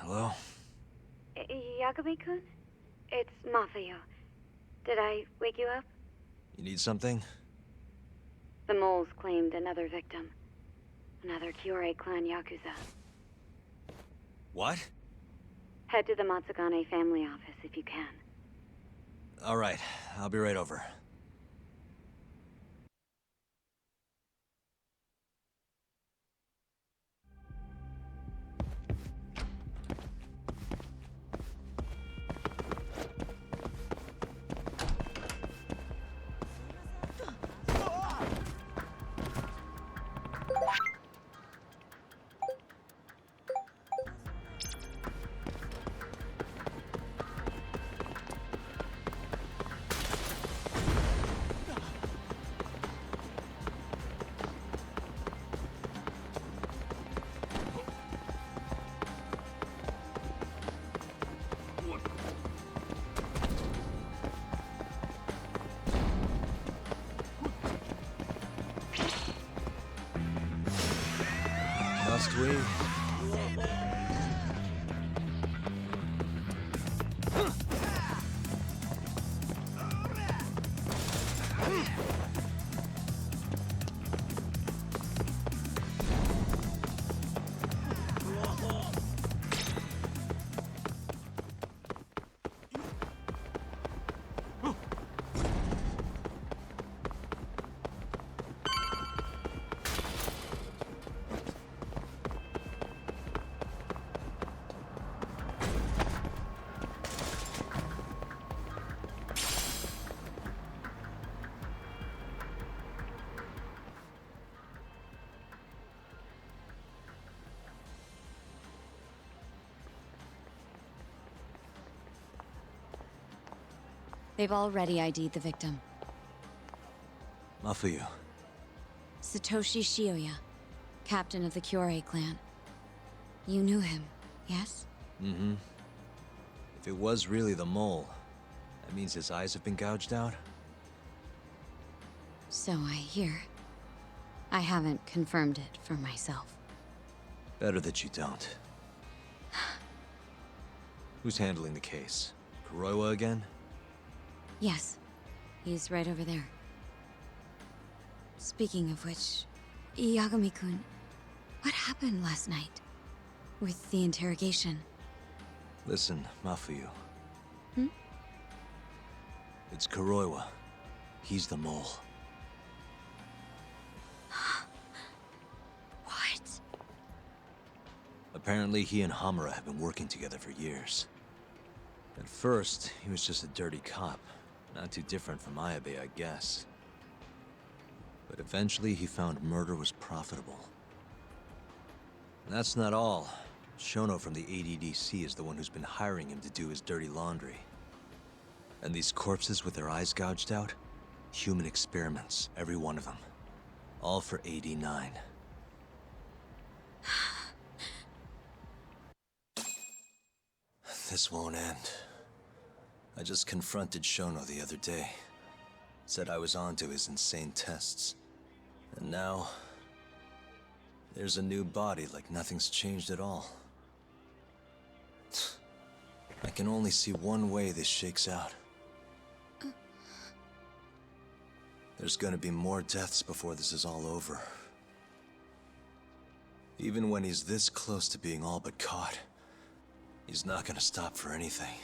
Hello? Yagami-kun? It's Mafuyu. Did I wake you up? You need something? The moles claimed another victim. Another Kyorei clan Yakuza. What? Head to the Matsugane family office if you can. Alright, I'll be right over. Must we? They've already ID'd the victim. Mafuyu. Satoshi Shioya, captain of the Kyorei clan. You knew him, yes? Mm-hmm. If it was really the mole, that means his eyes have been gouged out? So I hear. I haven't confirmed it for myself. Better that you don't. Who's handling the case? Kuroiwa again? Yes, he's right over there. Speaking of which, Yagami-kun, what happened last night? With the interrogation? Listen, Mafuyu. Hmm? It's Kuroiwa. He's the mole. What? Apparently he and Hamura have been working together for years. At first, he was just a dirty cop. Not too different from Ayabe, I guess. But eventually he found murder was profitable. And that's not all. Shono from the ADDC is the one who's been hiring him to do his dirty laundry. And these corpses with their eyes gouged out? Human experiments, every one of them. All for 89. This won't end. I just confronted Shono the other day. Said I was onto his insane tests. And now... there's a new body like nothing's changed at all. I can only see one way this shakes out. There's gonna be more deaths before this is all over. Even when he's this close to being all but caught, he's not gonna stop for anything.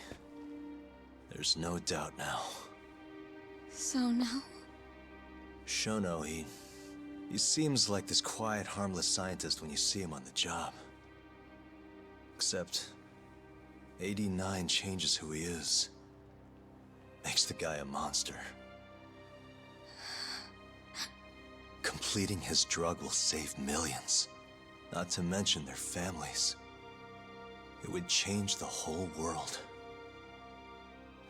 There's no doubt now. So now? Shono, he seems like this quiet, harmless scientist when you see him on the job. Except, 89 changes who he is. Makes the guy a monster. Completing his drug will save millions. Not to mention their families. It would change the whole world.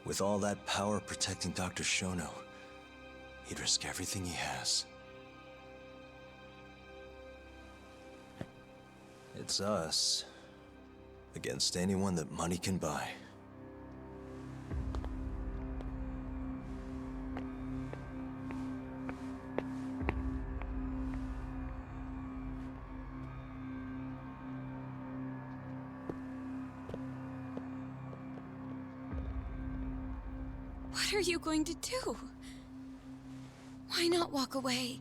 With all that power protecting Dr. Shono, he'd risk everything he has. It's us against anyone that money can buy. What are you going to do? Why not walk away?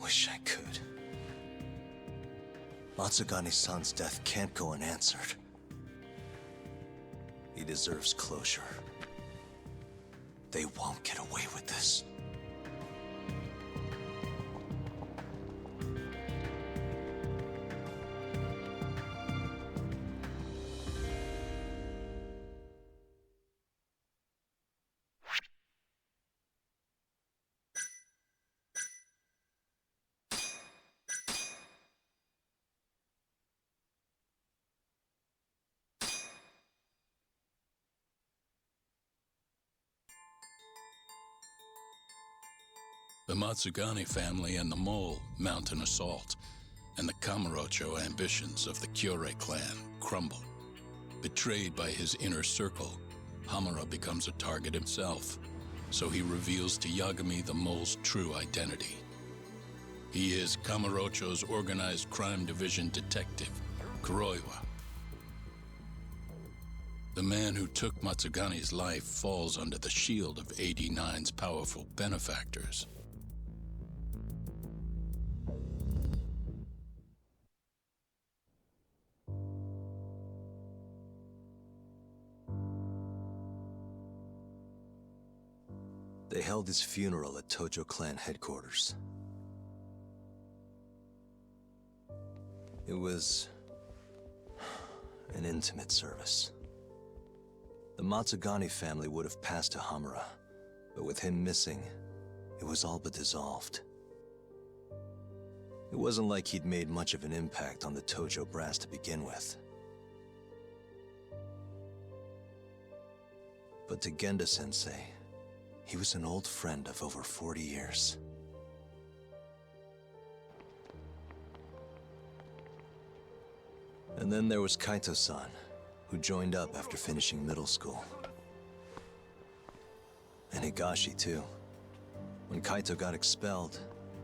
Wish I could. Matsugane-san's death can't go unanswered. He deserves closure. They won't get away with this. The Matsugane family and the Mole mount an assault, and the Kamurocho ambitions of the Kyorei clan crumble. Betrayed by his inner circle, Hamura becomes a target himself, so he reveals to Yagami the Mole's true identity. He is Kamurocho's organized crime division detective, Kuroiwa. The man who took Matsugane's life falls under the shield of 89's powerful benefactors. They held his funeral at Tojo clan headquarters. It was an intimate service. The Matsugane family would have passed to Hamura, but with him missing, it was all but dissolved. It wasn't like he'd made much of an impact on the Tojo brass to begin with. But to Genda-sensei, he was an old friend of over 40 years. And then there was Kaito-san, who joined up after finishing middle school. And Higashi, too. When Kaito got expelled,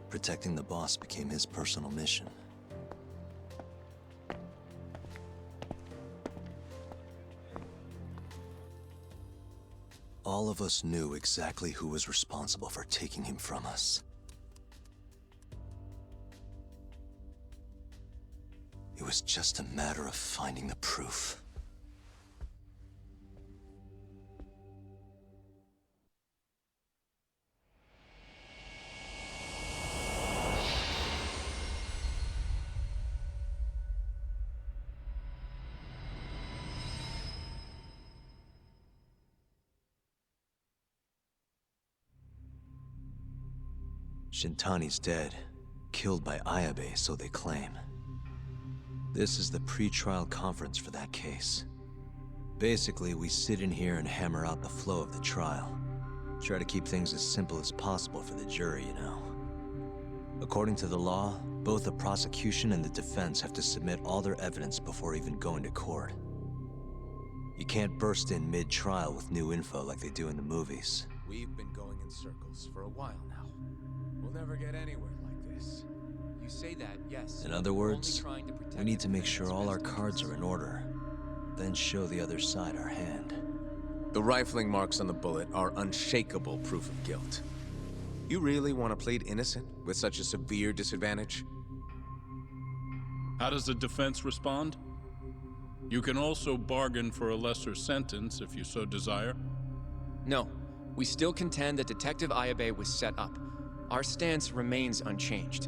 protecting the boss became his personal mission. All of us knew exactly who was responsible for taking him from us. It was just a matter of finding the proof. Shintani's dead, killed by Ayabe, so they claim. This is the pre-trial conference for that case. Basically, we sit in here and hammer out the flow of the trial. Try to keep things as simple as possible for the jury, you know. According to the law, both the prosecution and the defense have to submit all their evidence before even going to court. You can't burst in mid-trial with new info like they do in the movies. We've been going in circles for a while now. We'll never get anywhere like this. You say that, yes. In other words, we need to make sure all our cards are in order, then show the other side our hand. The rifling marks on the bullet are unshakable proof of guilt. You really want to plead innocent with such a severe disadvantage? How does the defense respond? You can also bargain for a lesser sentence if you so desire. No, we still contend that Detective Ayabe was set up. Our stance remains unchanged.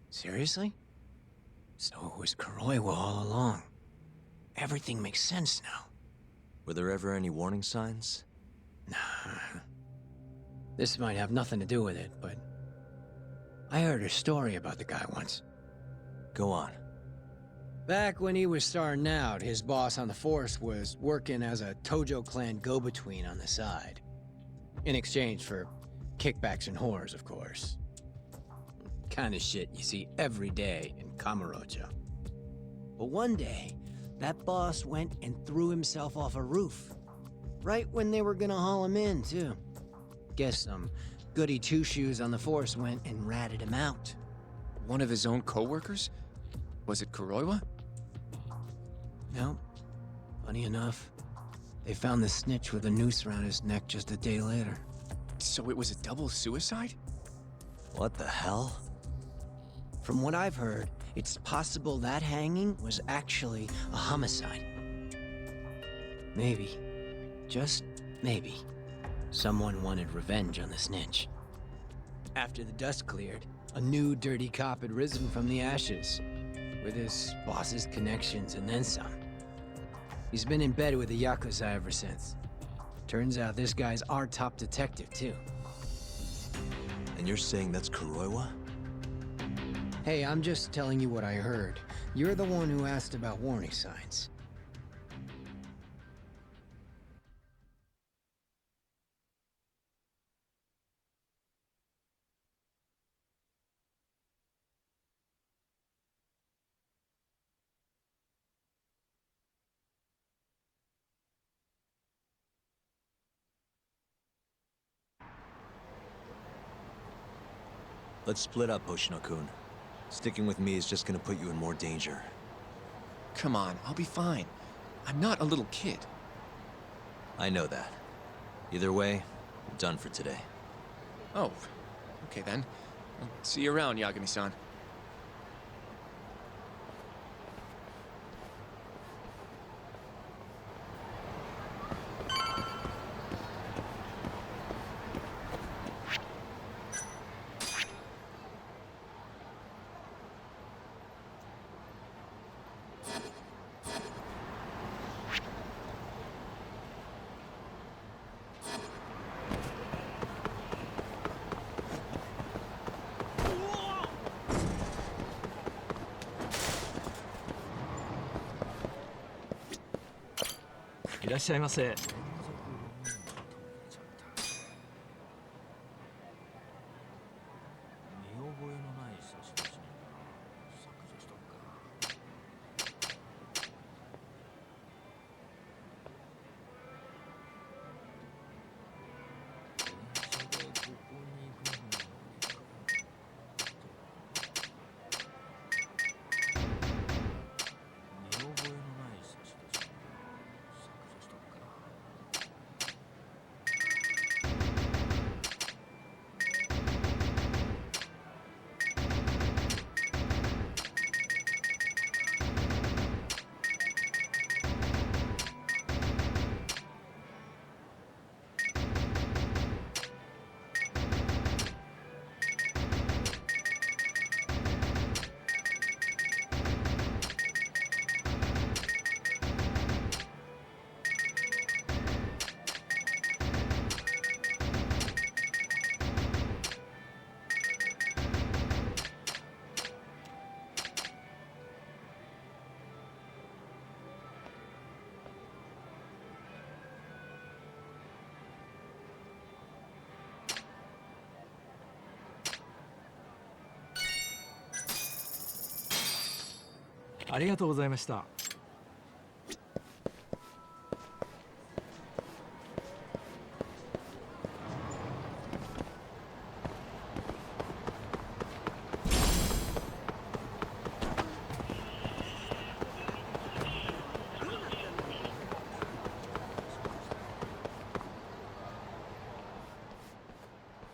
Seriously? So it was Kuroiwa all along. Everything makes sense now. Were there ever any warning signs? Nah. This might have nothing to do with it, but I heard a story about the guy once. Go on. Back when he was starting out, his boss on the force was working as a Tojo clan go-between on the side. In exchange for kickbacks and whores, of course. Kind of shit you see every day in Kamurocho. But one day, that boss went and threw himself off a roof. Right when they were gonna haul him in, too. Guess some goody two-shoes on the force went and ratted him out. One of his own co-workers? Was it Kuroiwa? No. Funny enough, they found the snitch with a noose around his neck just a day later. So it was a double suicide? What the hell? From what I've heard, it's possible that hanging was actually a homicide. Maybe, just maybe, someone wanted revenge on the snitch. After the dust cleared, a new dirty cop had risen from the ashes, with his boss's connections and then some. He's been in bed with the Yakuza ever since. Turns out this guy's our top detective, too. And you're saying that's Kuroiwa? Hey, I'm just telling you what I heard. You're the one who asked about warning signs. Let's split up, Hoshino-kun. Sticking with me is just gonna put you in more danger. Come on, I'll be fine. I'm not a little kid. I know that. Either way, we're done for today. Oh, okay then. I'll see you around, Yagami-san.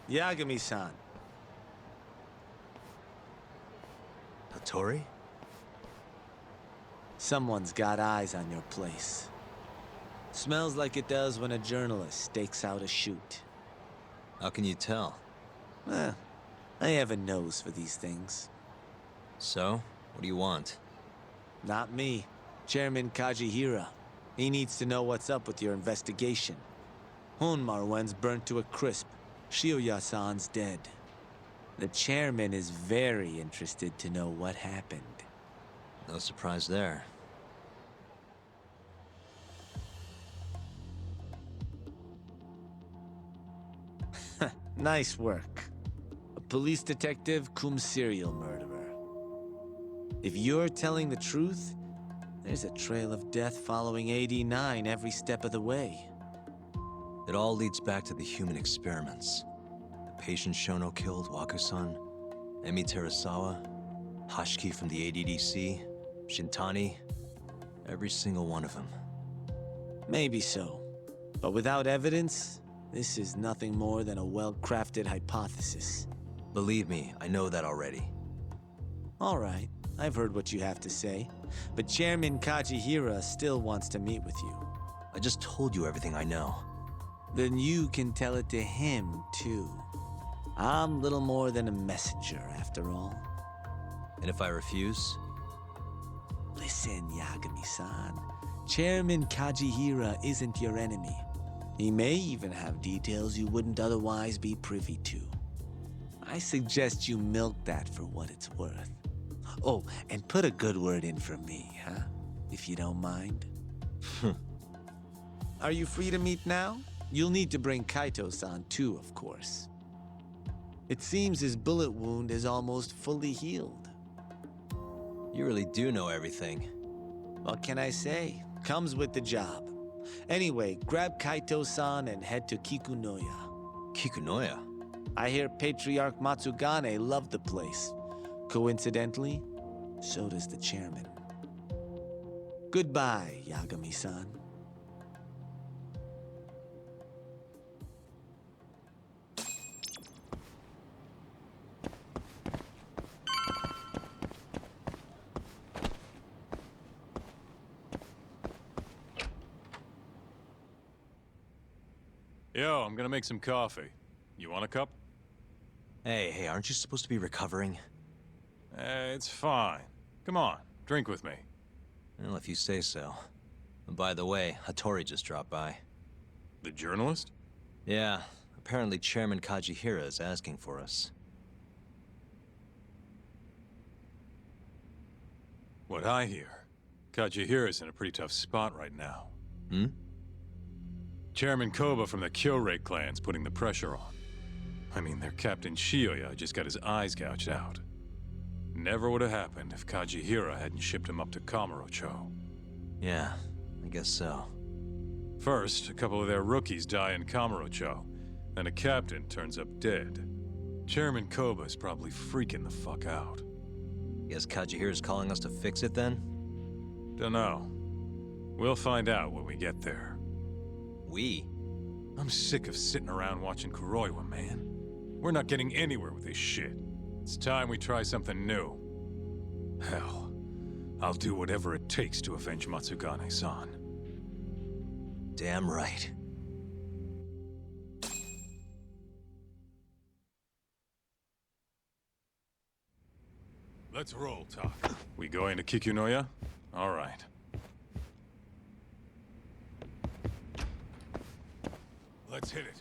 Yagami-san. Hattori? Someone's got eyes on your place. Smells like it does when a journalist stakes out a shoot. How can you tell? Well, I have a nose for these things. So, what do you want? Not me. Chairman Kajihira. He needs to know what's up with your investigation. Honmaruen's burnt to a crisp. Shioya-san's dead. The chairman is very interested to know what happened. No surprise there. Nice work. A police detective cum serial murderer. If you're telling the truth, there's a trail of death following AD9 every step of the way. It all leads back to the human experiments. The patient Shono killed, Wakusan, Emi Terasawa, Hashiki from the ADDC, Shintani, every single one of them. Maybe so. But without evidence, this is nothing more than a well-crafted hypothesis. Believe me, I know that already. All right, I've heard what you have to say, but Chairman Kajihira still wants to meet with you. I just told you everything I know. Then you can tell it to him, too. I'm little more than a messenger, after all. And if I refuse? Listen, Yagami-san. Chairman Kajihira isn't your enemy. He may even have details you wouldn't otherwise be privy to. I suggest you milk that for what it's worth. Oh, and put a good word in for me, huh? If you don't mind. Are you free to meet now? You'll need to bring Kaito-san too, of course. It seems his bullet wound is almost fully healed. You really do know everything. What can I say? Comes with the job. Anyway, grab Kaito-san and head to Kikunoya. Kikunoya? I hear Patriarch Matsugane loved the place. Coincidentally, so does the chairman. Goodbye, Yagami-san. Yo, I'm gonna make some coffee. You want a cup? Hey, aren't you supposed to be recovering? It's fine. Come on, drink with me. Well, if you say so. And by the way, Hattori just dropped by. The journalist? Yeah, apparently Chairman Kajihira is asking for us. What I hear, Kajihira's in a pretty tough spot right now. Hmm? Chairman Koba from the Kyorei clan's putting the pressure on. I mean, their Captain Shioya just got his eyes gouged out. Never would have happened if Kajihira hadn't shipped him up to Kamurocho. Yeah, I guess so. First, a couple of their rookies die in Kamurocho, then a captain turns up dead. Chairman Koba's probably freaking the fuck out. Guess Kajihira's calling us to fix it then? Dunno. We'll find out when we get there. We? I'm sick of sitting around watching Kuroiwa, man. We're not getting anywhere with this shit. It's time we try something new. Hell, I'll do whatever it takes to avenge Matsugane-san. Damn right. Let's roll, Talk. We going to Kikunoya? All right. Let's hit it.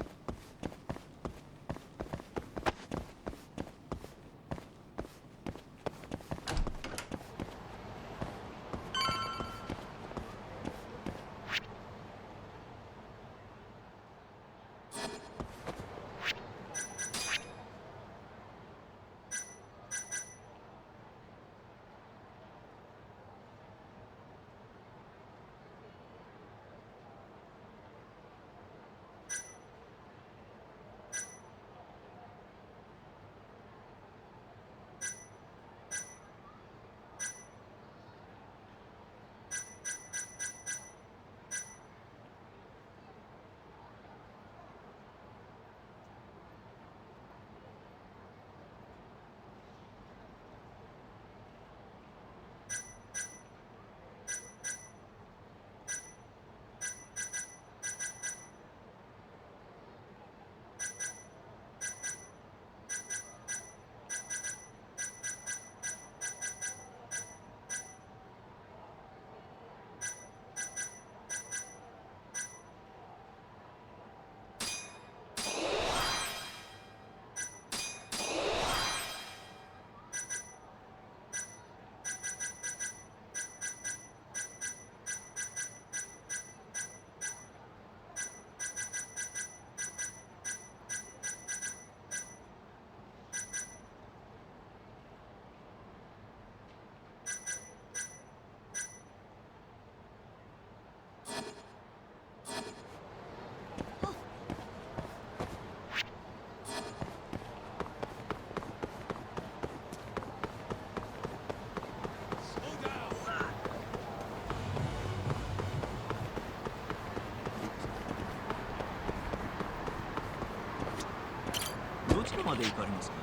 ていかれますか？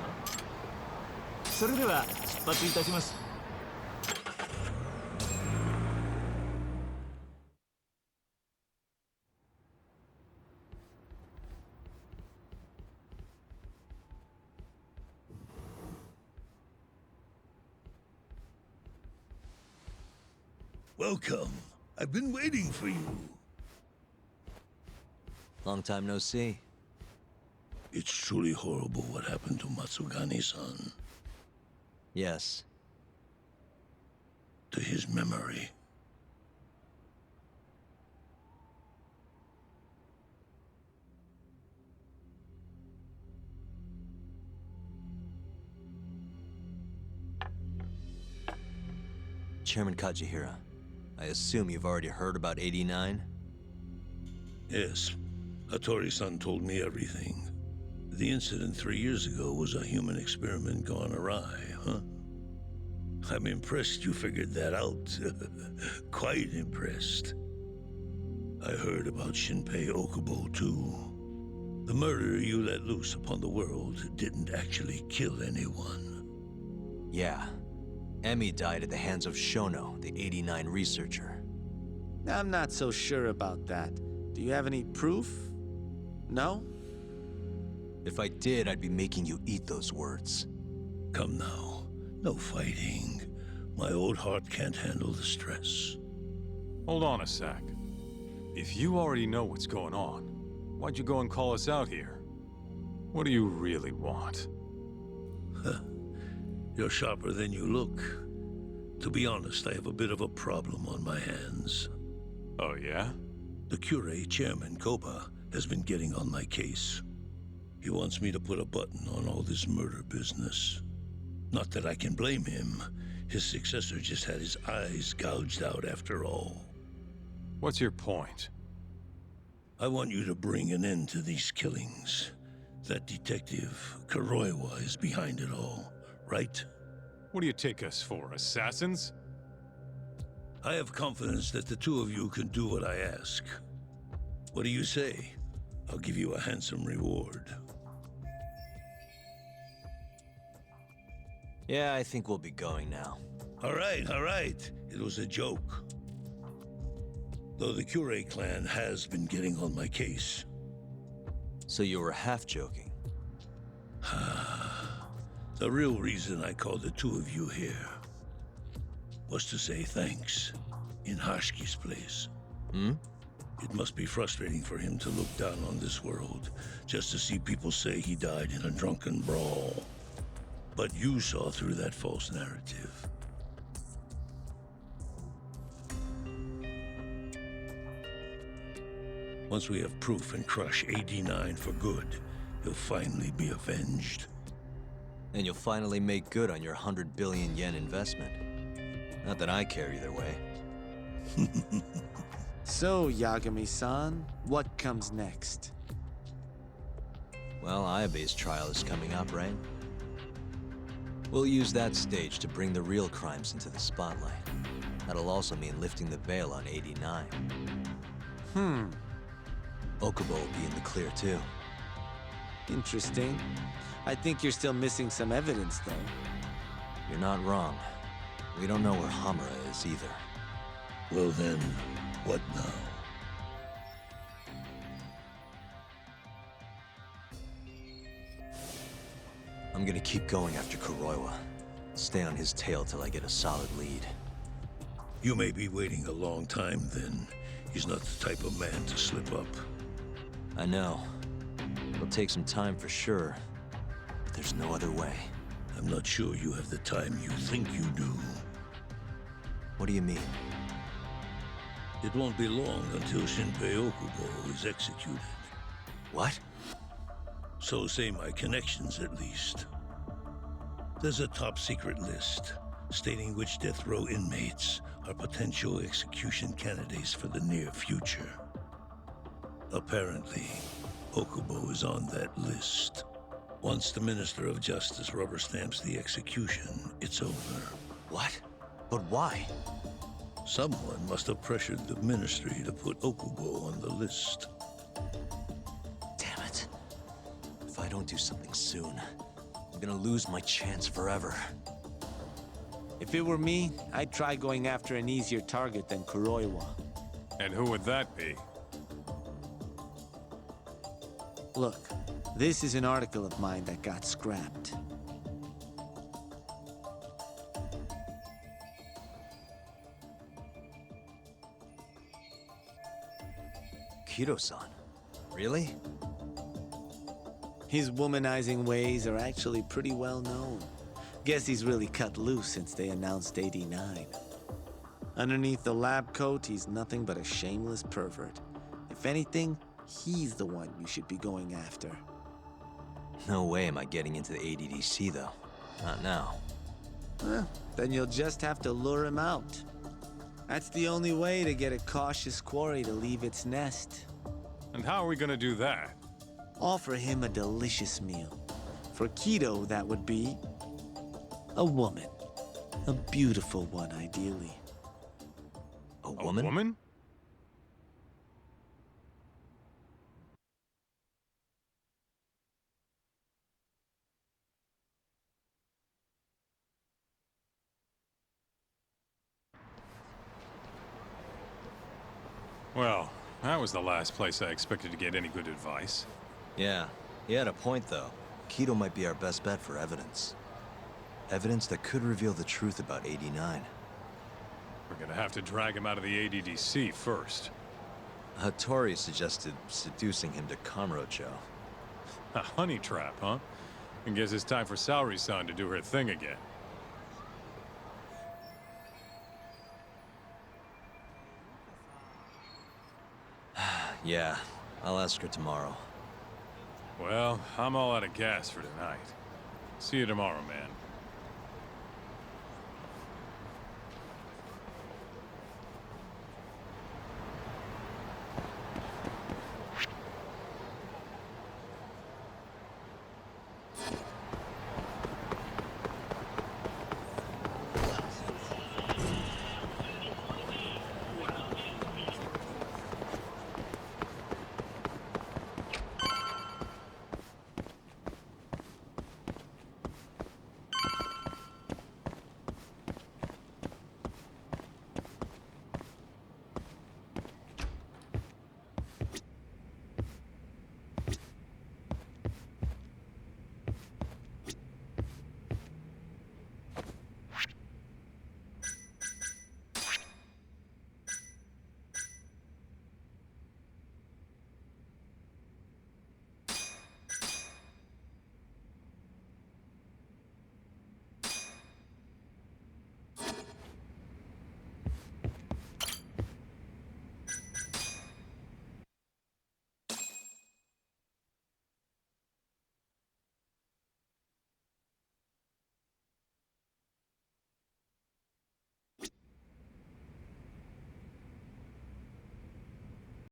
それでは出発いたします。Welcome. I've been waiting for you. Long time no see. It's truly horrible what happened to Matsugani-san. Yes. To his memory. Chairman Kajihira, I assume you've already heard about 89? Yes. Hattori-san told me everything. The incident 3 years ago was a human experiment gone awry, huh? I'm impressed you figured that out. Quite impressed. I heard about Shinpei Okubo, too. The murder you let loose upon the world didn't actually kill anyone. Yeah. Emmy died at the hands of Shono, the 89 researcher. I'm not so sure about that. Do you have any proof? No? If I did, I'd be making you eat those words. Come now. No fighting. My old heart can't handle the stress. Hold on a sec. If you already know what's going on, why'd you go and call us out here? What do you really want? You're sharper than you look. To be honest, I have a bit of a problem on my hands. Oh, yeah? The Cure chairman, Koba, has been getting on my case. He wants me to put a button on all this murder business. Not that I can blame him. His successor just had his eyes gouged out after all. What's your point? I want you to bring an end to these killings. That detective, Kuroiwa, is behind it all, right? What do you take us for, assassins? I have confidence that the two of you can do what I ask. What do you say? I'll give you a handsome reward. Yeah, I think we'll be going now. All right. It was a joke. Though the Cure clan has been getting on my case. So you were half joking? The real reason I called the two of you here was to say thanks in Hashki's place. Hmm? It must be frustrating for him to look down on this world, just to see people say he died in a drunken brawl. But you saw through that false narrative. Once we have proof and crush AD9 for good, he'll finally be avenged. And you'll finally make good on your 100 billion yen investment. Not that I care either way. So, Yagami-san, what comes next? Well, Ayabe's trial is coming up, right? We'll use that stage to bring the real crimes into the spotlight. That'll also mean lifting the veil on 89. Okubo will be in the clear, too. Interesting. I think you're still missing some evidence, though. You're not wrong. We don't know where Hamura is, either. Well then, what now? I'm gonna keep going after Kuroiwa. Stay on his tail till I get a solid lead. You may be waiting a long time then. He's not the type of man to slip up. I know. It'll take some time for sure. But there's no other way. I'm not sure you have the time you think you do. What do you mean? It won't be long until Shinpei Okubo is executed. What? So say my connections, at least. There's a top-secret list stating which death row inmates are potential execution candidates for the near future. Apparently, Okubo is on that list. Once the Minister of Justice rubber stamps the execution, it's over. What? But why? Someone must have pressured the Ministry to put Okubo on the list. Damn it. If I don't do something soon, gonna lose my chance forever. If it were me, I'd try going after an easier target than Kuroiwa. And who would that be? Look, this is an article of mine that got scrapped. Kido-san? Really? His womanizing ways are actually pretty well known. Guess he's really cut loose since they announced 89. Underneath the lab coat, he's nothing but a shameless pervert. If anything, he's the one you should be going after. No way am I getting into the ADDC, though. Not now. Then you'll just have to lure him out. That's the only way to get a cautious quarry to leave its nest. And how are we gonna do that? Offer him a delicious meal. For Kido, that would be a woman. A beautiful one, ideally. A woman? A woman? Well, that was the last place I expected to get any good advice. Yeah, he had a point, though. Kido might be our best bet for evidence. Evidence that could reveal the truth about 89. We're gonna have to drag him out of the ADDC first. Hattori suggested seducing him to Kamurocho. A honey trap, huh? I guess it's time for Saori-san to do her thing again. Yeah, I'll ask her tomorrow. Well, I'm all out of gas for tonight. See you tomorrow, man.